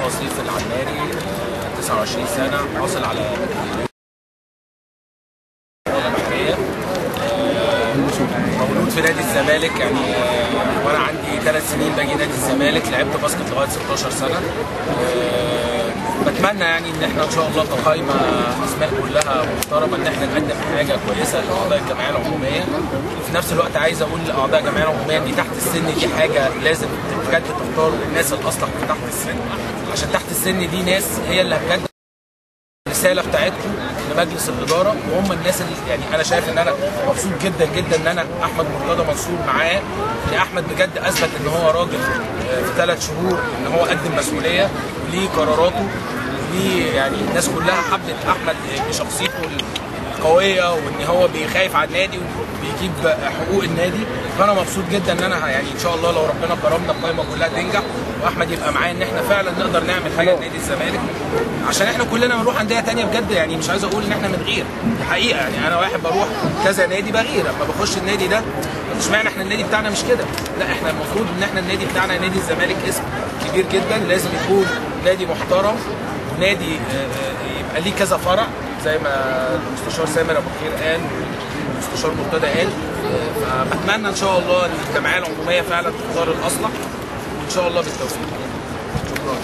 مصطفى سيف العماري، 29 سنة، حاصل على بحرية، مولود في نادي الزمالك. يعني وانا عندي 3 سنين باجي نادي الزمالك، لعبت باسكت لغاية 16 سنة. بتمنى يعني ان احنا ان شاء الله كقايمه اسماء كلها محترمه ان احنا نقدم حاجه كويسه لاعضاء الجمعيه العموميه. في نفس الوقت عايز اقول لاعضاء الجمعيه العموميه ان تحت السن دي حاجه لازم بجد تختاروا الناس الاصلح في تحت السن، عشان تحت السن دي ناس هي اللي بجد الرساله بتاعتكم لمجلس الاداره، وهم الناس اللي يعني انا شايف ان انا مبسوط جدا جدا ان انا احمد مرتضى منصور معاه. ان احمد بجد اثبت ان هو راجل في 3 شهور ان هو قدم مسؤوليه وليه قراراته، وليه يعني الناس كلها حبت احمد بشخصيته القويه، وان هو بيخاف على النادي وبيجيب حقوق النادي. فانا مبسوط جدا ان انا يعني ان شاء الله لو ربنا كرمنا القايمه كلها تنجح واحمد يبقى معايا، ان احنا فعلا نقدر نعمل حاجه لنادي الزمالك، عشان احنا كلنا بنروح انديه ثانيه بجد. يعني مش عايز اقول ان احنا بنغير، دي حقيقه. يعني انا واحد بروح كذا نادي بغير اما بخش النادي ده، اشمعنى احنا النادي بتاعنا مش كده؟ لا، احنا المفروض ان احنا النادي بتاعنا نادي الزمالك اسم كبير جدا، لازم يكون نادي محترم، ونادي يبقى ليه كذا فرع زي ما المستشار سامر ابو خير قال والمستشار مرتضى قال. فبتمنى ان شاء الله ان الجمعيه العموميه فعلا تختار الاصلح، وان شاء الله بالتوفيق. شكرا.